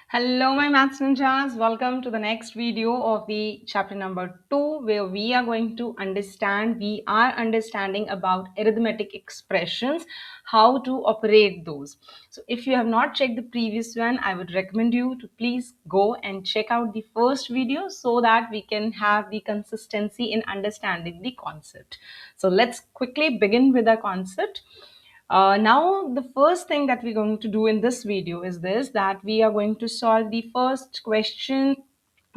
Hello, my maths ninjas. Welcome to the next video of the chapter number 2, where we are understanding about arithmetic expressions, how to operate those. So, if you have not checked the previous one, I would recommend you to please go and check out the first video so that we can have the consistency in understanding the concept. So, let's quickly begin with the concept. Now, the first thing that we're going to do in this video is this, that we are going to solve the first question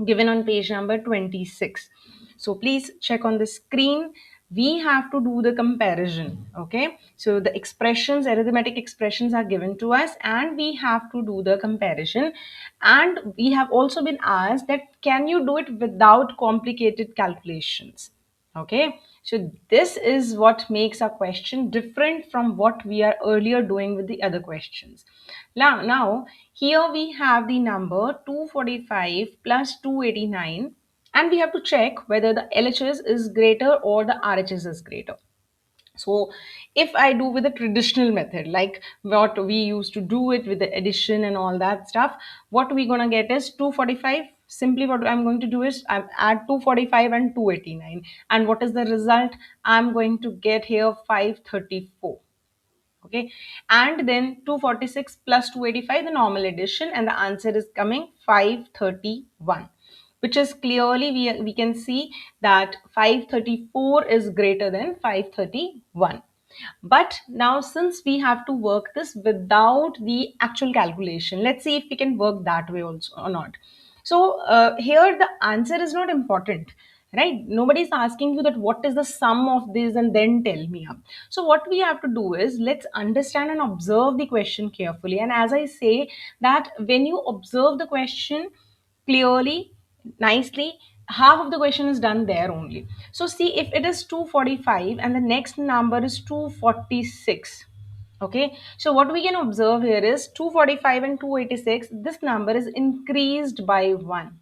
given on page number 26. So please check on the screen. We have to do the comparison. Okay. So the expressions, arithmetic expressions are given to us and we have to do the comparison. And we have also been asked that can you do it without complicated calculations? Okay, so this is what makes our question different from what we are earlier doing with the other questions. Now here we have the number 245 plus 289 and we have to check whether the LHS is greater or the RHS is greater. So if I do with the traditional method, like what we used to do it with the addition and all that stuff, what we're going to get is 245. Simply what I'm going to do is I add 245 and 289. And what is the result? I'm going to get here 534. Okay. And then 246 plus 285, the normal addition, and the answer is coming 531, which is clearly we can see that 534 is greater than 531. But now since we have to work this without the actual calculation, let's see if we can work that way also or not. So here the answer is not important, right? Nobody is asking you that what is the sum of this and then tell me up. So what we have to do is let's understand and observe the question carefully. And as I say that when you observe the question clearly, nicely, half of the question is done there only. So see, if it is 245 and the next number is 246. Okay, so what we can observe here is 245 and 286, this number is increased by 1.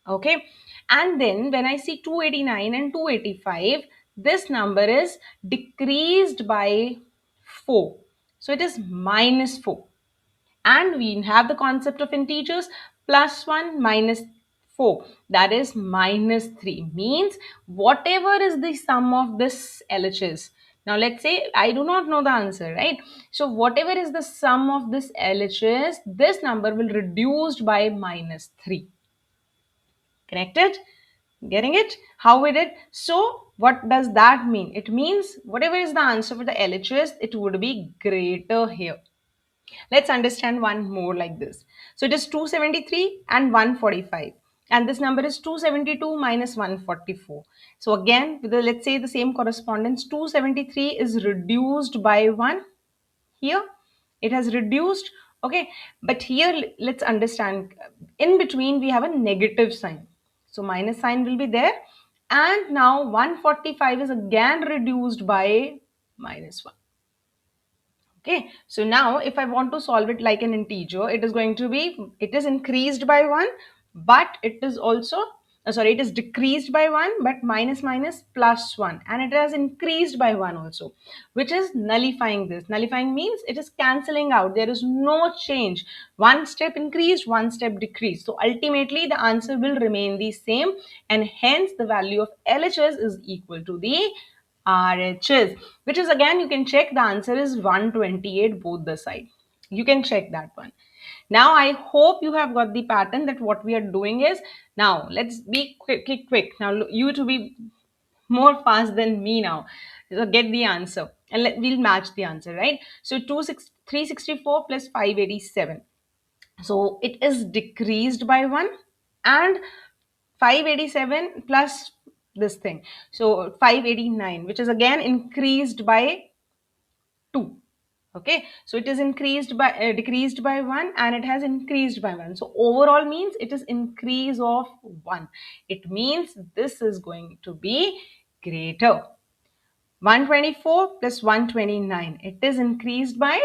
Okay, and then when I see 289 and 285, this number is decreased by 4. So it is minus 4. And we have the concept of integers, plus 1 minus 4, that is minus 3, means whatever is the sum of this LHS. Now let's say I do not know the answer, right? So whatever is the sum of this LHS, this number will reduced by minus 3. Connected? Getting it? How we did? So what does that mean? It means whatever is the answer for the LHS, it would be greater here. Let's understand one more like this. So it is 273 and 145. And this number is 272 minus 144. So again, with the, let's say the same correspondence, 273 is reduced by 1 here. It has reduced. Okay. But here, let's understand. In between, we have a negative sign. So minus sign will be there. And now 145 is again reduced by minus 1. Okay, so now if I want to solve it like an integer, it is going to be, it is increased by 1, but it is also, it is decreased by 1, but minus minus plus 1, and it has increased by 1 also, which is nullifying this. Nullifying means it is cancelling out. There is no change. One step increased, one step decreased. So ultimately the answer will remain the same, and hence the value of LHS is equal to the RHS, which is again, you can check the answer is 128 both the side. You can check that one. Now, I hope you have got the pattern that what we are doing is, now let's be quick. Now, you to be more fast than me now. So get the answer and we'll match the answer, right? So 364 plus 587. So it is decreased by 1 and 587 plus this thing. So 589, which is again increased by 2. Okay, so it is increased by decreased by 1 and it has increased by 1. So overall means it is increase of 1. It means this is going to be greater. 124 plus 129, it is increased by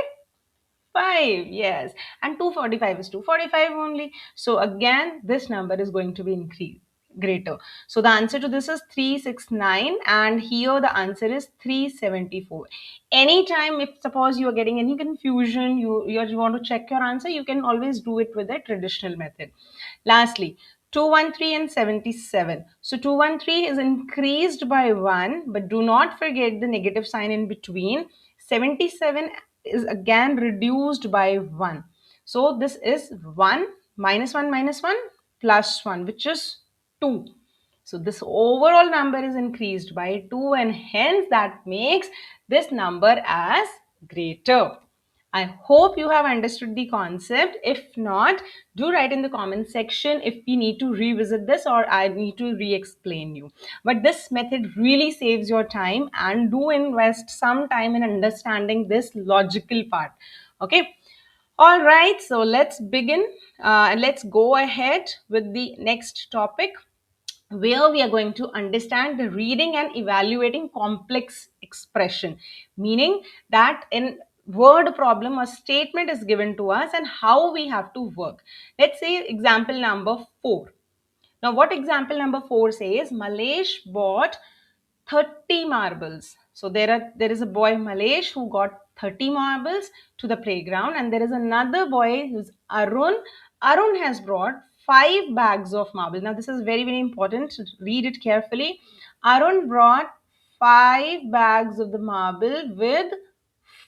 5. Yes, and 245 is 245 only. So again this number is going to be increased. greater. So the answer to this is 369, and here the answer is 374. Anytime, if suppose you are getting any confusion, you want to check your answer, you can always do it with a traditional method. Lastly, 213 and 77. So 213 is increased by 1, but do not forget the negative sign in between. 77 is again reduced by 1. So this is 1 minus 1 plus 1, which is 2. So this overall number is increased by 2, and hence that makes this number as greater. I hope you have understood the concept. If not, do write in the comment section if we need to revisit this or I need to re-explain you. But this method really saves your time, and do invest some time in understanding this logical part. Okay. All right. So let's begin. And let's go ahead with the next topic, where we are going to understand the reading and evaluating complex expression, meaning that in word problem a statement is given to us and how we have to work. Let's say example number 4. Now what example number 4 says, Malesh bought 30 marbles. So there is a boy Malesh who got 30 marbles to the playground, and there is another boy who's Arun. Arun has brought 5 bags of marbles. Now this is very important. So read it carefully. Arun brought 5 bags of the marble with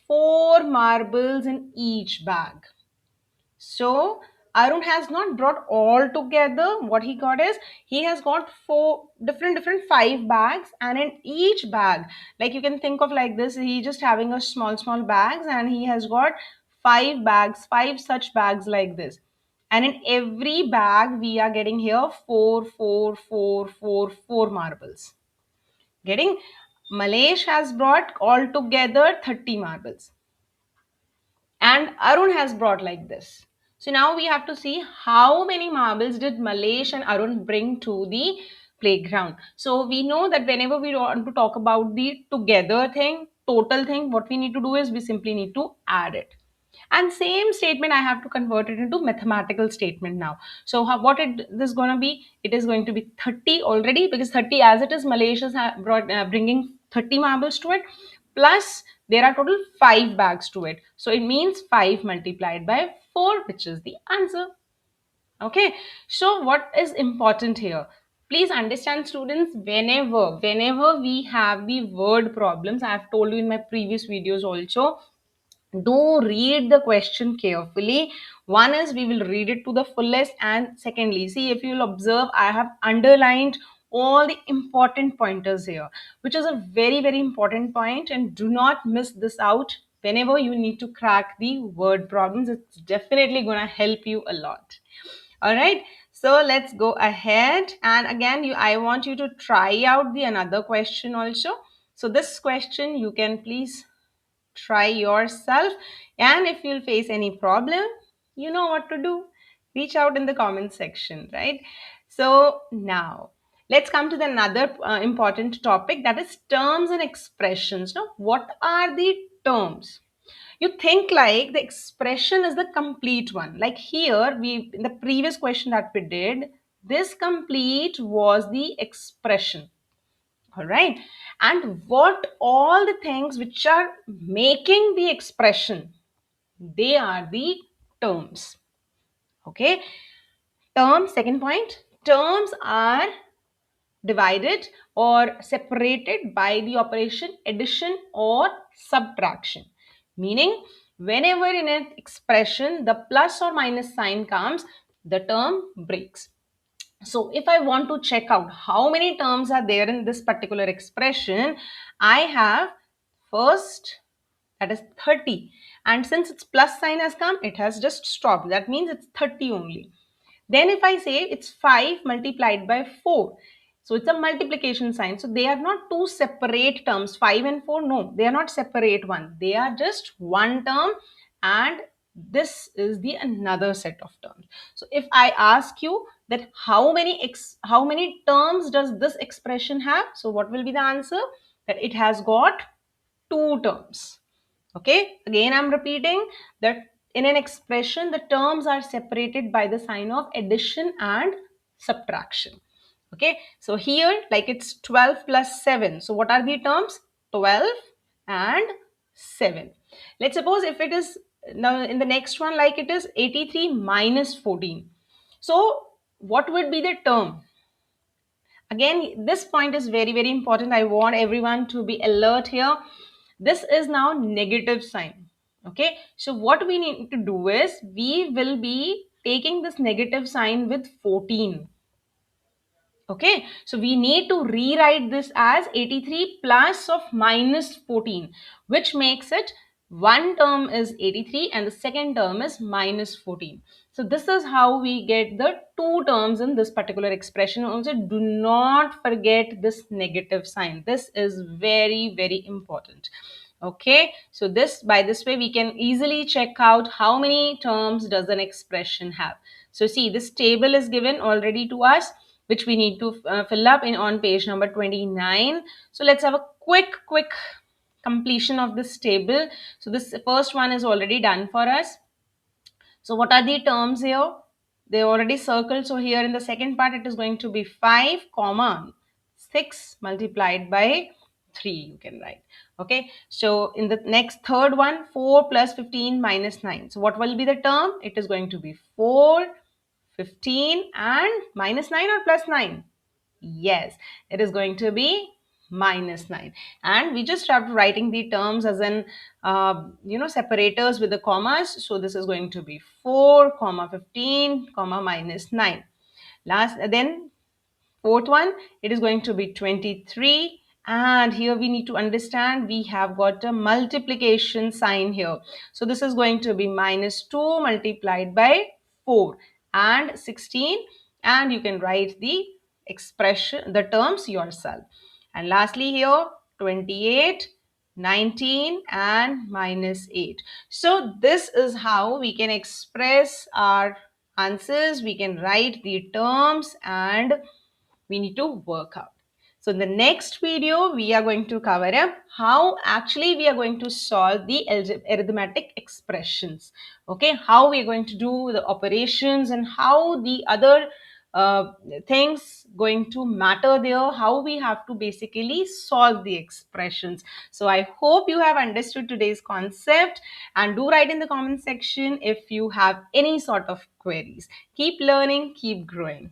4 marbles in each bag. So Arun has not brought all together. What he got is, he has got 4 different 5 bags, and in each bag, like you can think of like this, he just having a small bags, and he has got 5 bags, 5 such bags like this. And in every bag, we are getting here 4 marbles. Getting? Malesh has brought all together 30 marbles, and Arun has brought like this. So now we have to see how many marbles did Malesh and Arun bring to the playground. So we know that whenever we want to talk about the together thing, total thing, what we need to do is we simply need to add it. And same statement I have to convert it into mathematical statement now. So what this is going to be? It is going to be 30 already, because 30 as it is, Malaysia is bringing 30 marbles to it, plus there are total 5 bags to it. So it means 5 multiplied by 4, which is the answer. Okay, so what is important here? Please understand, students, whenever we have the word problems, I have told you in my previous videos also, do read the question carefully. One is, we will read it to the fullest, and secondly, see, if you will observe, I have underlined all the important pointers here, which is a very important point, and do not miss this out. Whenever you need to crack the word problems, it's definitely going to help you a lot. All right, so let's go ahead, and again, I want you to try out the another question also. So this question you can please try yourself, and if you'll face any problem, you know what to do. Reach out in the comment section, right? So now let's come to the another important topic, that is terms and expressions. Now what are the terms? You think like the expression is the complete one. Like here, we in the previous question that we did, this complete was the expression. All right. And what all the things which are making the expression, they are the terms. Okay. Terms, second point, terms are divided or separated by the operation addition or subtraction. Meaning, whenever in an expression the plus or minus sign comes, the term breaks. So if I want to check out how many terms are there in this particular expression, I have first, that is 30, and since its plus sign has come, it has just stopped. That means it's 30 only. Then if I say it's 5 multiplied by 4, so it's a multiplication sign. So they are not two separate terms, 5 and 4. No, they are not separate one. They are just one term, and this is the another set of terms. So if I ask you that how many terms does this expression have? So what will be the answer? That it has got 2 terms. Okay, again I'm repeating that in an expression the terms are separated by the sign of addition and subtraction. Okay, so here like it's 12 plus 7. So what are the terms? 12 and 7. Let's suppose if it is now in the next one, like it is 83 minus 14. So what would be the term? Again, this point is very, very important. I want everyone to be alert here. This is now negative sign. Okay, so what we need to do is we will be taking this negative sign with 14. Okay, so we need to rewrite this as 83 plus of minus 14, which makes it one term is 83 and the second term is minus 14. So this is how we get the two terms in this particular expression. Also, do not forget this negative sign. This is very, very important. Okay, so this by this way we can easily check out how many terms does an expression have. So see, this table is given already to us, which we need to fill up in on page number 29. So let's have a quick completion of this table. So this first one is already done for us. So what are the terms here? They already circled. So here in the second part, it is going to be 5 comma 6 multiplied by 3, you can write. Okay, so in the next third one, 4 plus 15 minus 9. So what will be the term? It is going to be 4, 15 and minus 9 or plus 9? Yes, it is going to be minus 9. And we just have writing the terms as in, separators with the commas. So this is going to be 4, comma 15, comma minus 9. Then fourth one, it is going to be 23. And here we need to understand we have got a multiplication sign here. So this is going to be minus 2 multiplied by 4 and 16. And you can write the expression, the terms yourself. And lastly here, 28, 19 and minus 8. So this is how we can express our answers. We can write the terms and we need to work out. So in the next video, we are going to cover up how actually we are going to solve the arithmetic expressions. Okay, how we are going to do the operations and how the other uh, things going to matter there, how we have to basically solve the expressions. So I hope you have understood today's concept, and do write in the comment section if you have any sort of queries. Keep learning, keep growing.